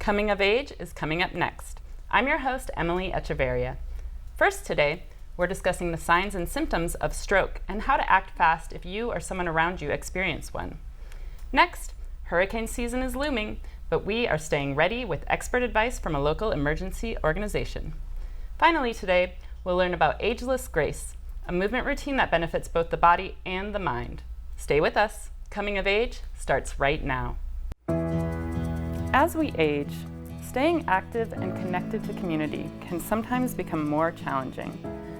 Coming of Age is coming up next. I'm your host, Emily Echeverria. First today, we're discussing the signs and symptoms of stroke and how to act fast if you or someone around you experience one. Next, hurricane season is looming, but we are staying ready with expert advice from a local emergency organization. Finally today, we'll learn about Ageless Grace, a movement routine that benefits both the body and the mind. Stay with us. Coming of Age starts right now. As we age, staying active and connected to community can sometimes become more challenging.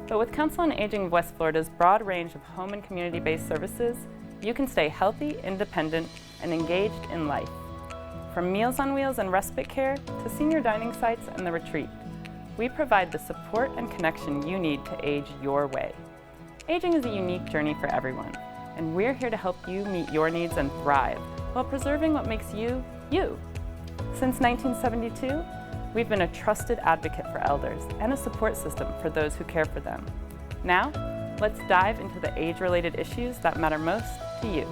But with Council on Aging of West Florida's broad range of home and community-based services, you can stay healthy, independent, and engaged in life. From Meals on Wheels and respite care to senior dining sites and the retreat, we provide the support and connection you need to age your way. Aging is a unique journey for everyone, and we're here to help you meet your needs and thrive while preserving what makes you, you. Since 1972, we've been a trusted advocate for elders and a support system for those who care for them. Now, let's dive into the age-related issues that matter most to you.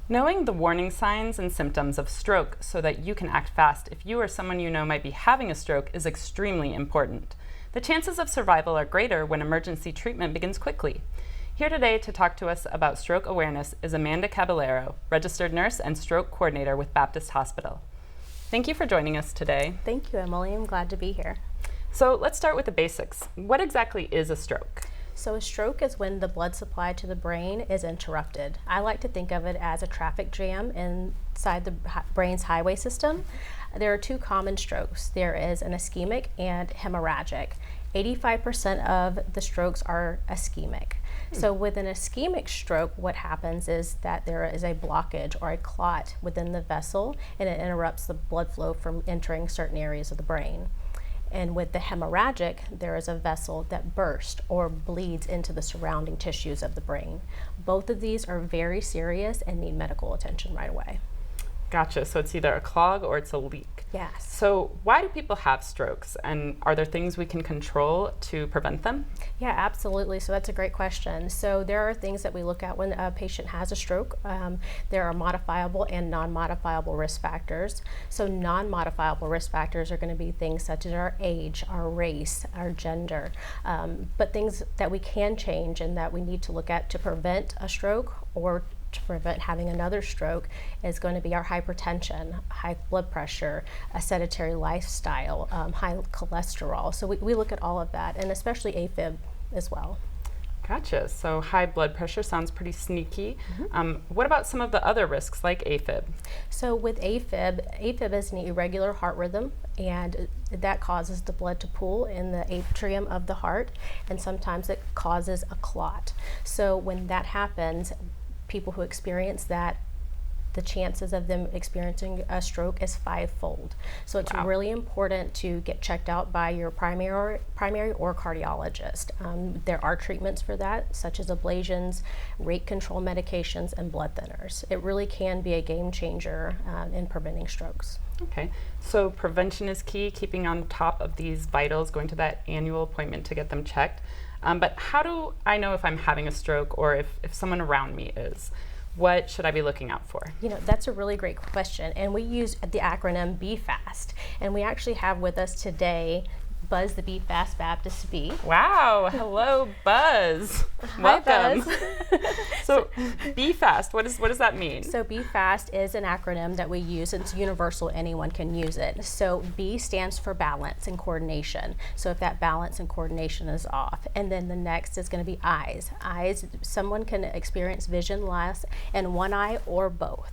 Knowing the warning signs and symptoms of stroke so that you can act fast if you or someone you know might be having a stroke is extremely important. The chances of survival are greater when emergency treatment begins quickly. Here today to talk to us about stroke awareness is Amanda Caballero, registered nurse and stroke coordinator with Baptist Hospital. Thank you for joining us today. Thank you, Emily. I'm glad to be here. So let's start with the basics. What exactly is a stroke? So a stroke is when the blood supply to the brain is interrupted. I like to think of it as a traffic jam inside the brain's highway system. There are two common strokes. There is an ischemic and hemorrhagic. 85% of the strokes are ischemic. So with an ischemic stroke, what happens is that there is a blockage or a clot within the vessel, and it interrupts the blood flow from entering certain areas of the brain. And with the hemorrhagic, there is a vessel that bursts or bleeds into the surrounding tissues of the brain. Both of these are very serious and need medical attention right away. Gotcha. So it's either a clog or it's a leak. Yes. So why do people have strokes, and are there things we can control to prevent them? Yeah, absolutely. So that's a great question. So there are things that we look at when a patient has a stroke. There are modifiable and non-modifiable risk factors. So non-modifiable risk factors are going to be things such as our age, our race, our gender, but things that we can change and that we need to look at to prevent a stroke or to prevent having another stroke is going to be our hypertension, high blood pressure, a sedentary lifestyle, high cholesterol. So we look at all of that, and especially AFib as well. Gotcha. So high blood pressure sounds pretty sneaky. What about some of the other risks like AFib? So with AFib is an irregular heart rhythm, and that causes the blood to pool in the atrium of the heart, and sometimes it causes a clot. So when that happens, people who experience that, the chances of them experiencing a stroke is 5-fold. So it's really important to get checked out by your primary or cardiologist. There are treatments for that, such as ablations, rate control medications, and blood thinners. It really can be a game changer in preventing strokes. Okay, so prevention is key, keeping on top of these vitals, going to that annual appointment to get them checked. But how do I know if I'm having a stroke or if someone around me is? What should I be looking out for? You know, that's a really great question. And we use the acronym B.E.F.A.S.T. And we actually have with us today Buzz the B.E, F.A.S.T Baptist B. Wow, hello Buzz. Welcome. Buzz. So B.E.F.A.S.T, what does that mean? So B.E.F.A.S.T is an acronym that we use. It's universal, anyone can use it. So B stands for balance and coordination. So if that balance and coordination is off. And then the next is going to be eyes. Eyes, someone can experience vision loss in one eye or both.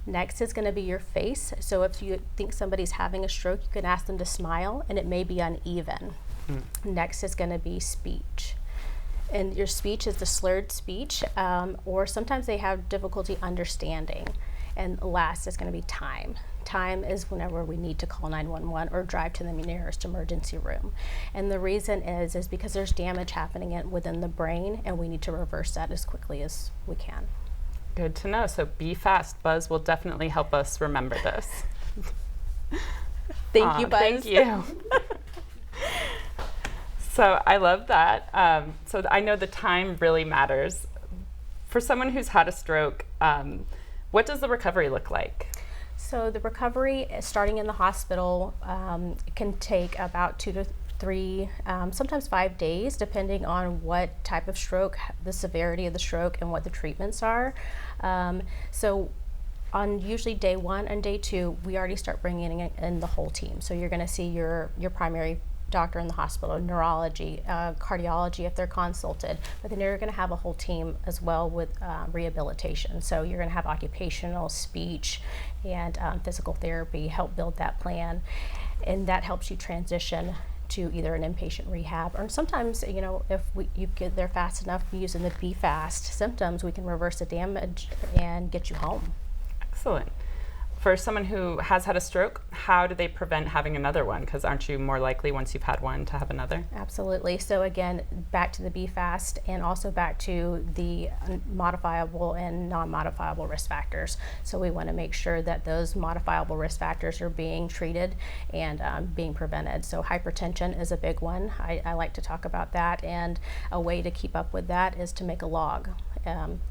Next is going to be your face. So if you think somebody's having a stroke, you can ask them to smile, and it may be uneven. Next is going to be speech. And your speech is the slurred speech, or sometimes they have difficulty understanding. And last is going to be time. Time is whenever we need to call 911 or drive to the nearest emergency room. And the reason is because there's damage happening within the brain, and we need to reverse that as quickly as we can. Good to know. So B.E.F.A.S.T. Buzz will definitely help us remember this. Thank you, Buzz. Thank you. So I love that. So I know the time really matters. For someone who's had a stroke, what does the recovery look like? So the recovery, starting in the hospital, can take about 2 to 3, sometimes 5 days, depending on what type of stroke, the severity of the stroke, and what the treatments are. So on usually day 1 and day 2, we already start bringing in the whole team. So you're going to see your primary doctor in the hospital, neurology, cardiology if they're consulted, but then you're going to have a whole team as well with rehabilitation. So you're going to have occupational, speech, and physical therapy help build that plan, and that helps you transition to either an inpatient rehab, or sometimes, you know, if you get there fast enough using the B.E symptoms, we can reverse the damage and get you home. Excellent. For someone who has had a stroke, how do they prevent having another one? Because aren't you more likely once you've had one to have another? Absolutely. So again, back to the B.E and also back to the modifiable and non-modifiable risk factors. So we want to make sure that those modifiable risk factors are being treated and being prevented. So hypertension is a big one. I like to talk about that, and a way to keep up with that is to make a log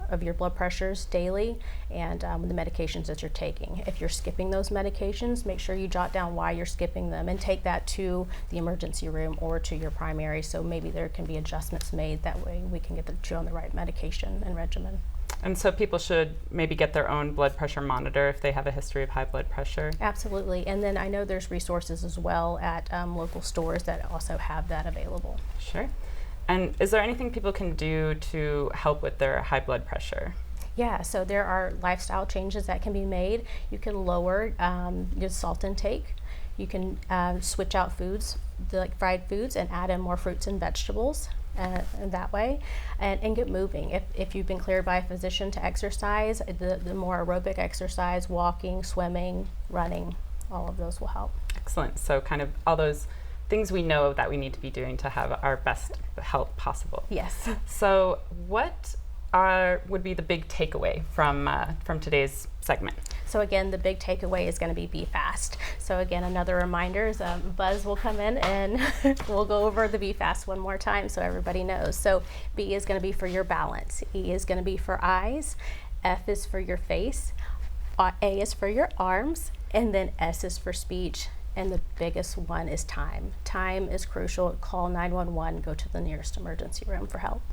of your blood pressures daily and the medications that you're taking. If you're skipping those medications, make sure you jot down why you're skipping them and take that to the emergency room or to your primary, so maybe there can be adjustments made. That way we can get you on the right medication and regimen. And so people should maybe get their own blood pressure monitor if they have a history of high blood pressure? Absolutely. And then I know there's resources as well at local stores that also have that available. Sure. And is there anything people can do to help with their high blood pressure? Yeah, so there are lifestyle changes that can be made. You can lower your salt intake. You can switch out foods, like fried foods, and add in more fruits and vegetables that way, and get moving. If you've been cleared by a physician to exercise, the more aerobic exercise, walking, swimming, running, all of those will help. Excellent. So kind of all those things we know that we need to be doing to have our best health possible. Yes. So what would be the big takeaway from today's segment? So again, the big takeaway is going to be B.E. So again, another reminder is Buzz will come in and we'll go over the B.E. one more time so everybody knows. So B is going to be for your balance, E is going to be for eyes, F is for your face, A is for your arms, and then S is for speech. And the biggest one is time. Time is crucial. Call 911, go to the nearest emergency room for help.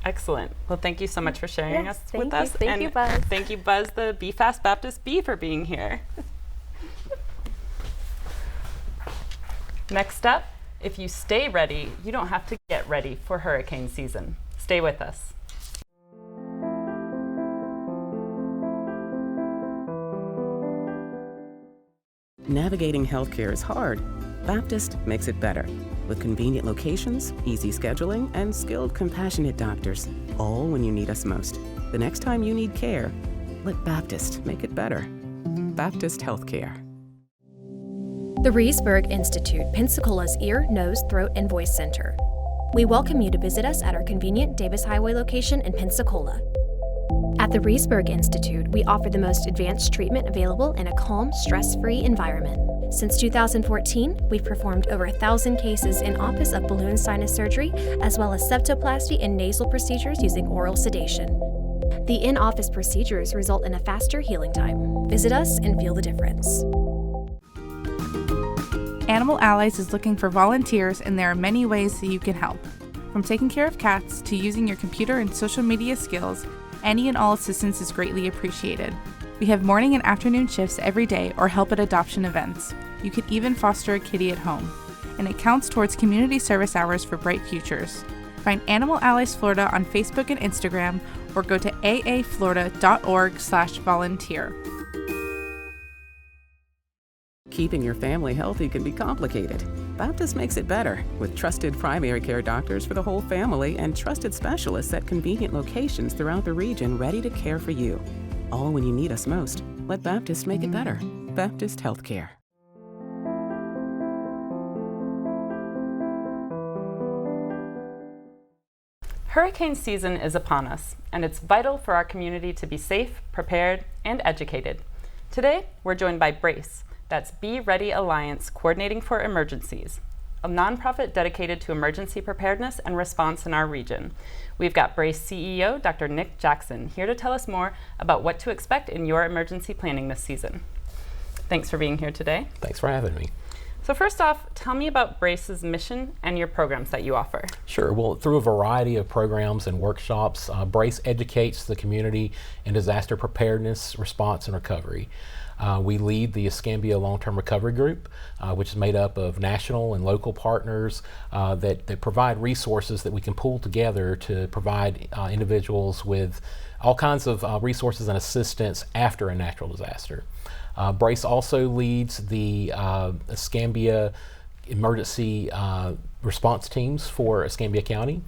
Excellent. Well, thank you so much for sharing us with us. Thank you, Buzz. Thank you, Buzz the B.E Baptist B, for being here. Next up, if you stay ready, you don't have to get ready for hurricane season. Stay with us. Navigating healthcare is hard. Baptist makes it better. With convenient locations, easy scheduling, and skilled, compassionate doctors, all when you need us most. The next time you need care, let Baptist make it better. Baptist Healthcare. The Reesburg Institute, Pensacola's Ear, Nose, Throat, and Voice Center. We welcome you to visit us at our convenient Davis Highway location in Pensacola. At the Reesburg Institute, we offer the most advanced treatment available in a calm, stress-free environment. Since 2014, we've performed over 1,000 cases in office of balloon sinus surgery, as well as septoplasty and nasal procedures using oral sedation. The in-office procedures result in a faster healing time. Visit us and feel the difference. Animal Allies is looking for volunteers, and there are many ways that you can help. From taking care of cats to using your computer and social media skills, any and all assistance is greatly appreciated. We have morning and afternoon shifts every day or help at adoption events. You can even foster a kitty at home. And it counts towards community service hours for bright futures. Find Animal Allies Florida on Facebook and Instagram, or go to aaflorida.org/volunteer. Keeping your family healthy can be complicated. Baptist makes it better with trusted primary care doctors for the whole family and trusted specialists at convenient locations throughout the region ready to care for you. All when you need us most. Let Baptist make it better. Baptist Healthcare. Hurricane season is upon us, and it's vital for our community to be safe, prepared, and educated. Today, we're joined by Brace. That's Be Ready Alliance Coordinating for Emergencies. a nonprofit dedicated to emergency preparedness and response in our region. We've got Brace CEO, Dr. Nick Jackson, here to tell us more about what to expect in your emergency planning this season. Thanks for being here today. Thanks for having me. So first off, tell me about Brace's mission and your programs that you offer. Sure. Well, through a variety of programs and workshops, Brace educates the community in disaster preparedness, response, and recovery. We lead the Escambia Long-Term Recovery Group, which is made up of national and local partners that provide resources that we can pull together to provide individuals with all kinds of resources and assistance after a natural disaster. Brace also leads the Escambia emergency response teams for Escambia County.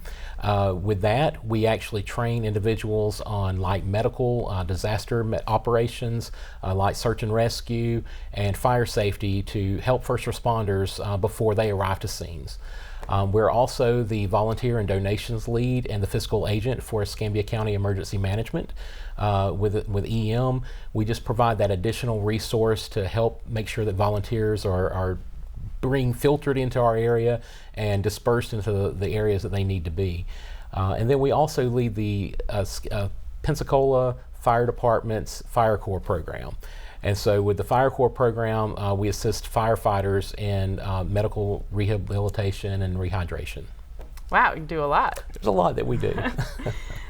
With that, we actually train individuals on light medical disaster operations, like search and rescue and fire safety to help first responders before they arrive to scenes. We're also the volunteer and donations lead and the fiscal agent for Escambia County Emergency Management. With EM, we just provide that additional resource to help make sure that volunteers are being filtered into our area and dispersed into the areas that they need to be. And then we also lead the Pensacola Fire Department's Fire Corps program. And so with the Fire Corps program, we assist firefighters in medical rehabilitation and rehydration. Wow, you do a lot. There's a lot that we do.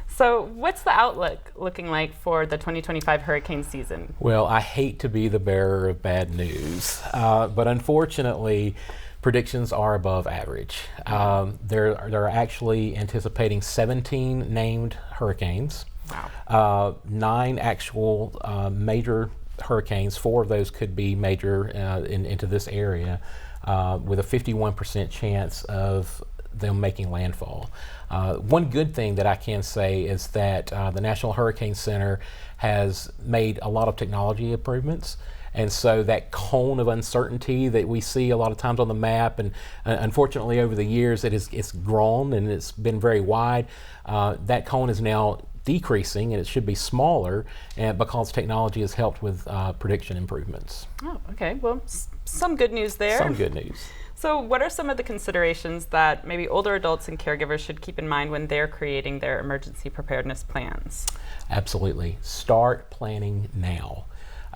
So what's the outlook looking like for the 2025 hurricane season? Well, I hate to be the bearer of bad news, but unfortunately, predictions are above average. They're actually anticipating 17 named hurricanes. Wow. 9 actual major hurricanes. 4 of those could be major into this area, with a 51% chance of them making landfall. One good thing that I can say is that the National Hurricane Center has made a lot of technology improvements. And so that cone of uncertainty that we see a lot of times on the map, and unfortunately over the years it's grown and it's been very wide, that cone is now decreasing and it should be smaller, and because technology has helped with prediction improvements. Oh, okay. Well, some good news there. Some good news. So what are some of the considerations that maybe older adults and caregivers should keep in mind when they're creating their emergency preparedness plans? Absolutely. Start planning now.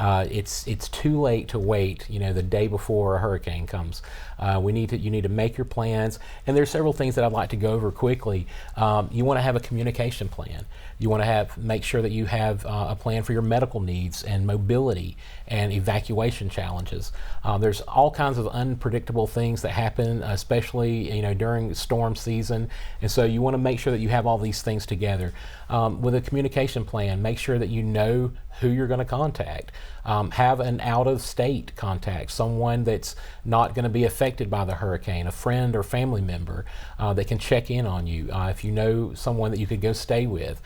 It's too late to wait, the day before a hurricane comes. You need to make your plans, and there's several things that I'd like to go over quickly. You want to have a communication plan. You want to make sure that you have a plan for your medical needs and mobility and evacuation challenges. There's all kinds of unpredictable things that happen, especially during storm season, and so you want to make sure that you have all these things together. With a communication plan, make sure that you know who you're going to contact. Have an out-of-state contact, someone that's not going to be affected by the hurricane, a friend or family member that can check in on you. If you know someone that you could go stay with.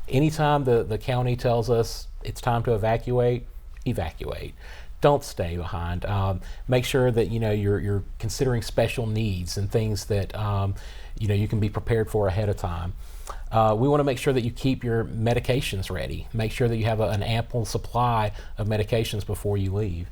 Anytime the county tells us it's time to evacuate, evacuate. Don't stay behind. Make sure that you're considering special needs and things that you can be prepared for ahead of time. We want to make sure that you keep your medications ready. Make sure that you have an ample supply of medications before you leave.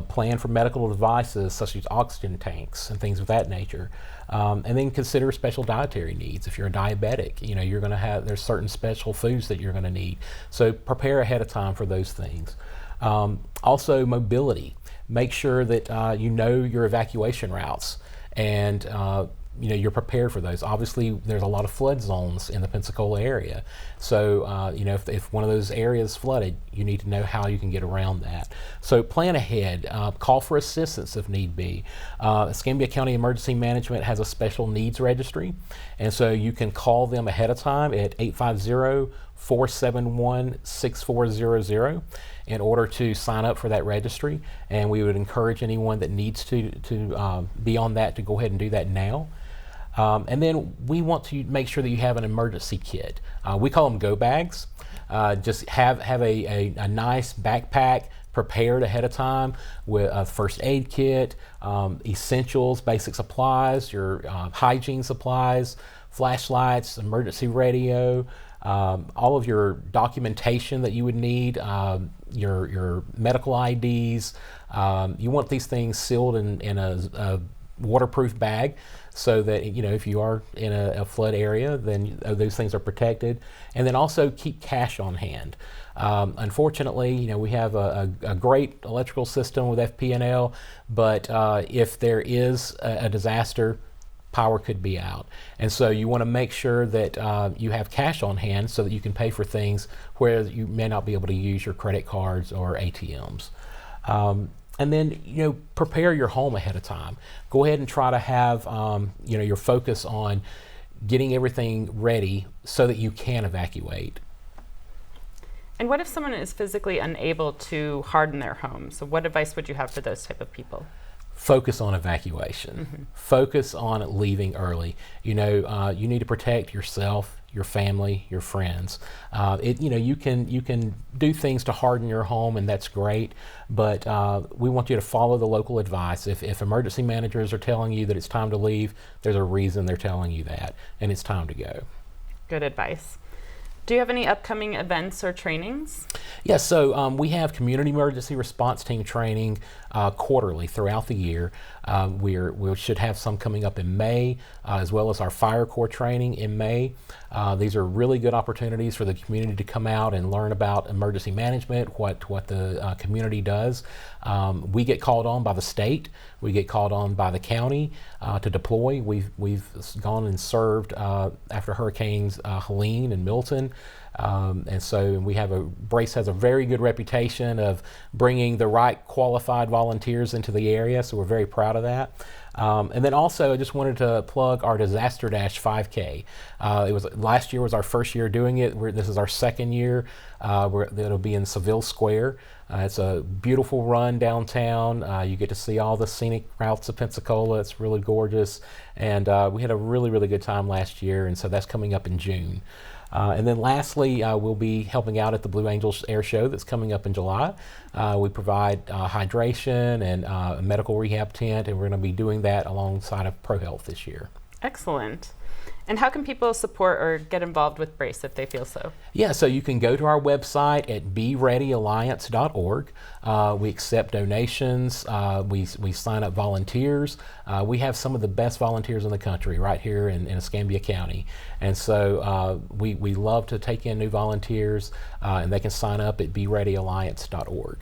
Plan for medical devices such as oxygen tanks and things of that nature. And then consider special dietary needs. If you're a diabetic, you're going to there's certain special foods that you're going to need. So prepare ahead of time for those things. Also, mobility. Make sure that you know your evacuation routes and you're prepared for those. Obviously, there's a lot of flood zones in the Pensacola area. So, if one of those areas is flooded, you need to know how you can get around that. So plan ahead. Call for assistance if need be. Escambia County Emergency Management has a special needs registry, and so you can call them ahead of time at 850-471-6400 in order to sign up for that registry. And we would encourage anyone that needs to be on that to go ahead and do that now. And then we want to make sure that you have an emergency kit. We call them go bags. Just have a nice backpack prepared ahead of time with a first aid kit, essentials, basic supplies, your hygiene supplies, flashlights, emergency radio, all of your documentation that you would need, your medical IDs. You want these things sealed in a waterproof bag so that, you know, if you are in a flood area, then those things are protected. And then also keep cash on hand. Unfortunately, you know, we have a great electrical system with FP&L, but if there is a disaster, power could be out. And so you want to make sure that you have cash on hand so that you can pay for things where you may not be able to use your credit cards or ATMs. And then, you know, prepare your home ahead of time. Go ahead and try to have, you know, your focus on getting everything ready so that you can evacuate. And what if someone is physically unable to harden their home? So what advice would you have for those type of people? Focus on evacuation. Focus on leaving early. You know, you need to protect yourself, your family, your friends. You know, you can do things to harden your home, and that's great. But we want you to follow the local advice. If emergency managers are telling you that it's time to leave, there's a reason they're telling you that, and it's time to go. Good advice. Do you have any upcoming events or trainings? Yes, so we have community emergency response team training quarterly throughout the year. We should have some coming up in May, as well as our fire corps training in May. These are really good opportunities for the community to come out and learn about emergency management, what the community does. We get called on by the state. We get called on by the county to deploy. We've gone and served after hurricanes Helene and Milton. And so Brace has a very good reputation of bringing the right qualified volunteers into the area, so we're very proud of that. And then also I just wanted to plug our Disaster Dash 5K. Last year was our first year doing it. This is our second year. It'll be in Seville Square. It's a beautiful run downtown. You get to see all the scenic routes of Pensacola. It's really gorgeous. And we had a really, really good time last year, and so that's coming up in June. And then lastly, we'll be helping out at the Blue Angels Air Show that's coming up in July. We provide hydration and a medical rehab tent, and we're going to be doing that alongside of ProHealth this year. Excellent. And how can people support or get involved with Brace if they feel so? Yeah, so you can go to our website at bereadyalliance.org. We accept donations. We sign up volunteers. We have some of the best volunteers in the country right here in Escambia County. And so we love to take in new volunteers, and they can sign up at bereadyalliance.org.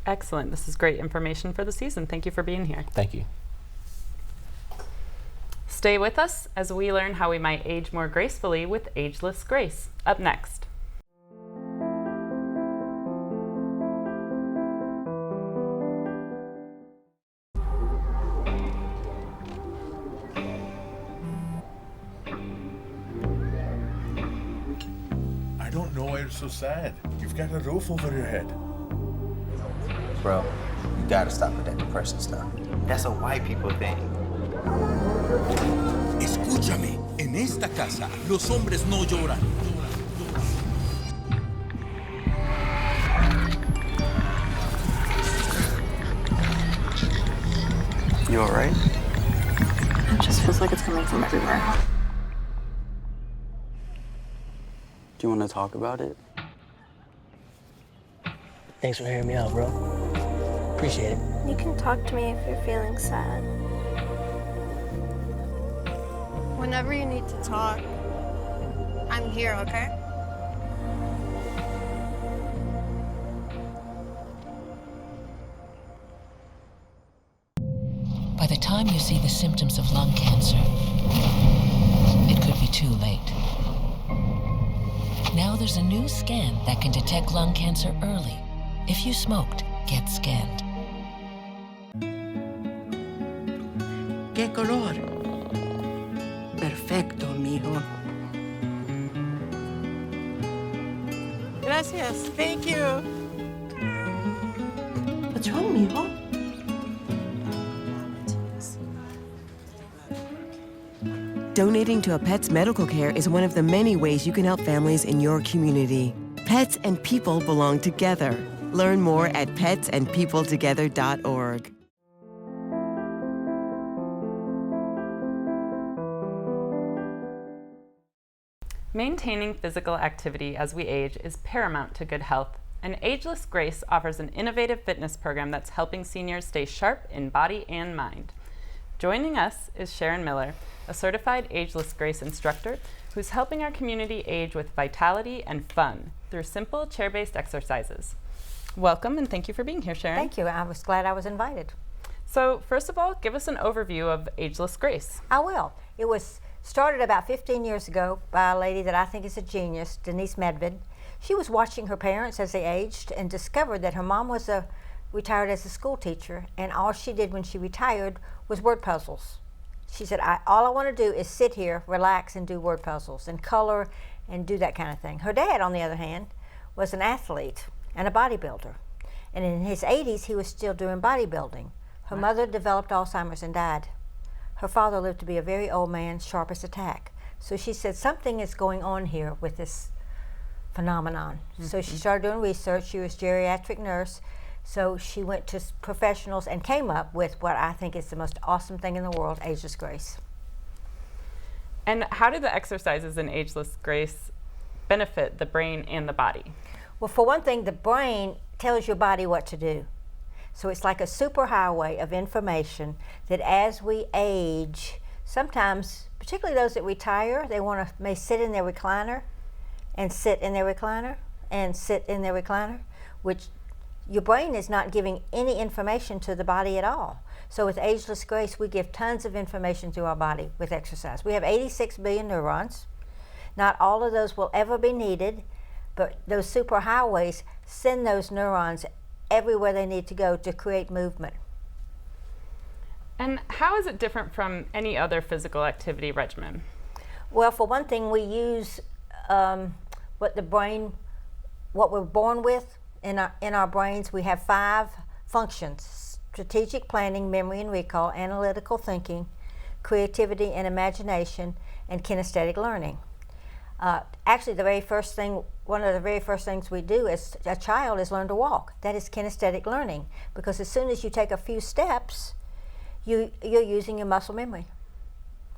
Excellent. This is great information for the season. Thank you for being here. Thank you. Stay with us as we learn how we might age more gracefully with Ageless Grace. Up next. I don't know why you're so sad. You've got a roof over your head. Bro, you gotta stop with that depression stuff. That's a white people thing. Escúchame, en esta casa los hombres no lloran. You alright? It just feels like it's coming from everywhere. Do you want to talk about it? Thanks for hearing me out, bro. Appreciate it. You can talk to me if you're feeling sad. Whenever you need to talk, I'm here, okay? By the time you see the symptoms of lung cancer, it could be too late. Now there's a new scan that can detect lung cancer early. If you smoked, get scanned. ¿Qué color? Perfecto, mijo. Gracias. Thank you. What's wrong, mijo? Donating to a pet's medical care is one of the many ways you can help families in your community. Pets and people belong together. Learn more at petsandpeopletogether.org. Maintaining physical activity as we age is paramount to good health, and Ageless Grace offers an innovative fitness program that's helping seniors stay sharp in body and mind. Joining us is Sharyon Miller, a certified Ageless Grace instructor who's helping our community age with vitality and fun through simple chair-based exercises. Welcome and thank you for being here, Sharyon. Thank you. I was glad I was invited. So first of all, give us an overview of Ageless Grace. I will. It was started about 15 years ago by a lady that I think is a genius, Denise Medved. She was watching her parents as they aged and discovered that her mom was retired as a school teacher, and all she did when she retired was word puzzles. She said, all I want to do is sit here, relax, and do word puzzles and color and do that kind of thing. Her dad, on the other hand, was an athlete and a bodybuilder. And in his 80s, he was still doing bodybuilding. Her mother developed Alzheimer's and died. Her father lived to be a very old man, sharp as a tack. So she said, something is going on here with this phenomenon. So she started doing research. She was a geriatric nurse. So she went to professionals and came up with what I think is the most awesome thing in the world, Ageless Grace. And how do the exercises in Ageless Grace benefit the brain and the body? Well, for one thing, the brain tells your body what to do. So it's like a superhighway of information that as we age, sometimes, particularly those that retire, they may sit in their recliner and sit in their recliner and sit in their recliner, which your brain is not giving any information to the body at all. So with Ageless Grace, we give tons of information to our body with exercise. We have 86 billion neurons. Not all of those will ever be needed, but those superhighways send those neurons everywhere they need to go to create movement. And how is it different from any other physical activity regimen? Well, for one thing, we use what we're born with. In our brains, we have 5 functions: strategic planning, memory and recall, analytical thinking, creativity and imagination, and kinesthetic learning. Actually, one of the very first things we do as a child is learn to walk. That is kinesthetic learning, because as soon as you take a few steps, you're using your muscle memory.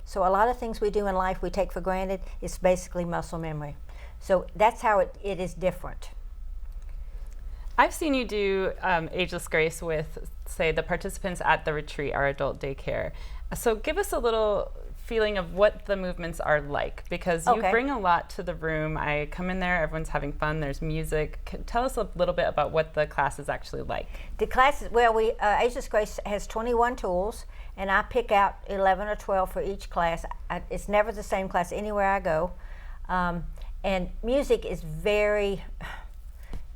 So a lot of things we do in life we take for granted. It's basically muscle memory. So that's how it is different. I've seen you do Ageless Grace with, say, the participants at the retreat, our adult daycare. So give us a little feeling of what the movements are like, because you bring a lot to the room. I come in there, everyone's having fun, there's music. Tell us a little bit about what the class is actually like. The classes, well, Ageless Grace has 21 tools, and I pick out 11 or 12 for each class. It's never the same class anywhere I go. And music is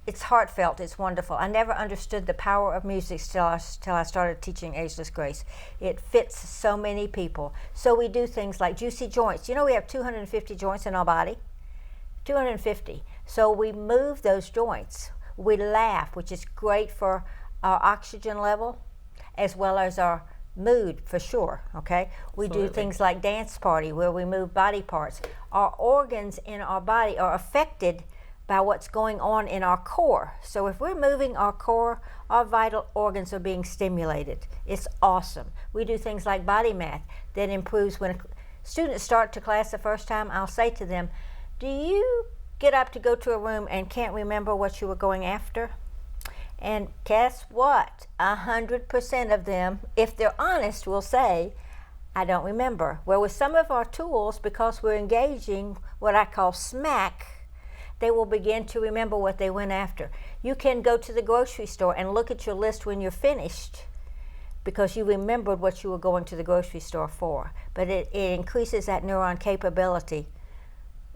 it's heartfelt, it's wonderful. I never understood the power of music till I started teaching Ageless Grace. It fits so many people. So we do things like juicy joints. You know, we have 250 joints in our body, 250. So we move those joints. We laugh, which is great for our oxygen level, as well as our mood, for sure, okay? We do things like dance party, where we move body parts. Our organs in our body are affected by what's going on in our core. So if we're moving our core, our vital organs are being stimulated. It's awesome. We do things like body math that improves. When students start to class the first time, I'll say to them, do you get up to go to a room and can't remember what you were going after? And guess what? 100% of them, if they're honest, will say, I don't remember. Well, with some of our tools, because we're engaging what I call SMAC, they will begin to remember what they went after. You can go to the grocery store and look at your list when you're finished, because you remembered what you were going to the grocery store for. But it increases that neuron capability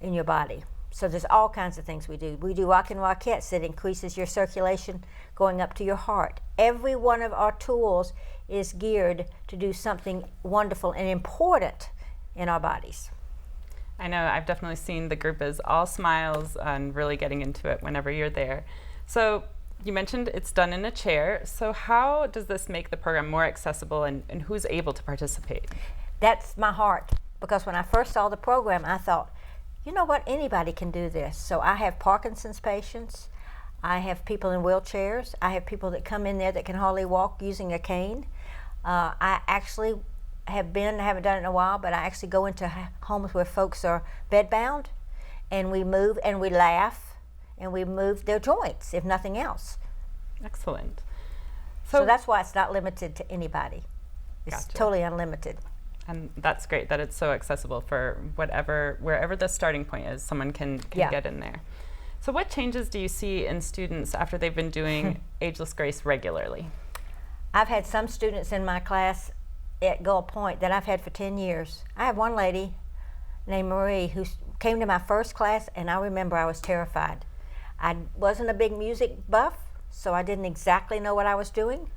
in your body. So there's all kinds of things we do. We do rock and rockettes that increases your circulation going up to your heart. Every one of our tools is geared to do something wonderful and important in our bodies. I know I've definitely seen the group as all smiles and really getting into it whenever you're there. So you mentioned it's done in a chair. So how does this make the program more accessible, and who's able to participate? That's my heart, because when I first saw the program, I thought, you know what, anybody can do this. So I have Parkinson's patients, I have people in wheelchairs, I have people that come in there that can hardly walk using a cane. I actually I haven't done it in a while, but I actually go into homes where folks are bedbound, and we move and we laugh and we move their joints, if nothing else. Excellent. So that's why it's not limited to anybody. It's Gotcha. totally unlimited. And that's great that it's so accessible for wherever the starting point is, someone can Yeah. get in there. So what changes do you see in students after they've been doing Ageless Grace regularly? I've had some students in my class at Gull Point that I've had for 10 years. I have one lady named Marie who came to my first class, and I remember I was terrified. I wasn't a big music buff, so I didn't exactly know what I was doing,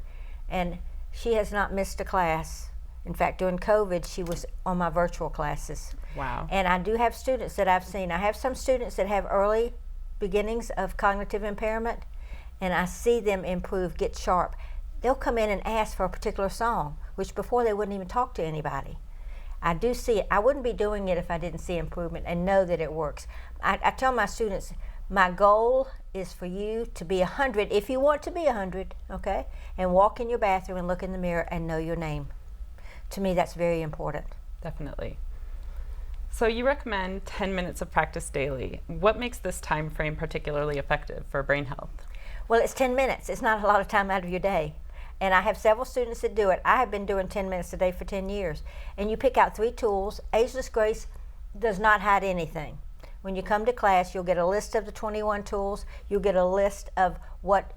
and she has not missed a class. In fact, during COVID, she was on my virtual classes. Wow. And I do have students that I've seen. I have some students that have early beginnings of cognitive impairment, and I see them improve, get sharp. They'll come in and ask for a particular song, which before they wouldn't even talk to anybody. I do see it. I wouldn't be doing it if I didn't see improvement and know that it works. I tell my students, my goal is for you to be 100, if you want to be 100, okay? And walk in your bathroom and look in the mirror and know your name. To me, that's very important. Definitely. So you recommend 10 minutes of practice daily. What makes this time frame particularly effective for brain health? Well, it's 10 minutes. It's not a lot of time out of your day. And I have several students that do it. I have been doing 10 minutes a day for 10 years. And you pick out 3 tools. Ageless Grace does not hide anything. When you come to class, you'll get a list of the 21 tools. You'll get a list of what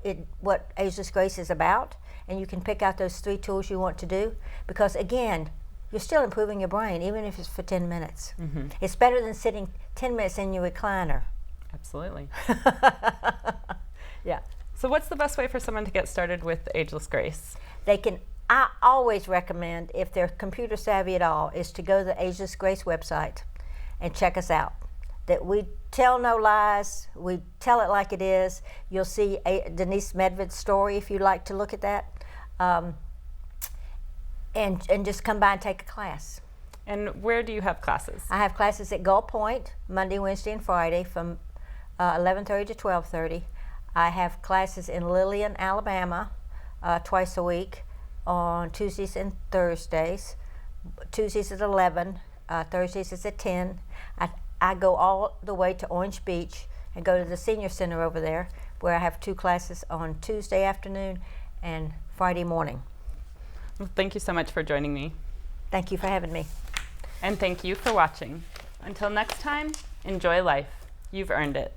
Ageless Grace is about. And you can pick out those 3 tools you want to do. Because again, you're still improving your brain, even if it's for 10 minutes. Mm-hmm. It's better than sitting 10 minutes in your recliner. Absolutely. Yeah. So what's the best way for someone to get started with Ageless Grace? I always recommend, if they're computer savvy at all, is to go to the Ageless Grace website and check us out. That we tell no lies, we tell it like it is. You'll see Denise Medved's story if you'd like to look at that. And just come by and take a class. And where do you have classes? I have classes at Gull Point, Monday, Wednesday, and Friday from 11:30 to 12:30. I have classes in Lillian, Alabama, twice a week on Tuesdays and Thursdays. Tuesdays at 11, Thursdays is at 10. I go all the way to Orange Beach and go to the Senior Center over there, where I have 2 classes on Tuesday afternoon and Friday morning. Well, thank you so much for joining me. Thank you for having me. And thank you for watching. Until next time, enjoy life. You've earned it.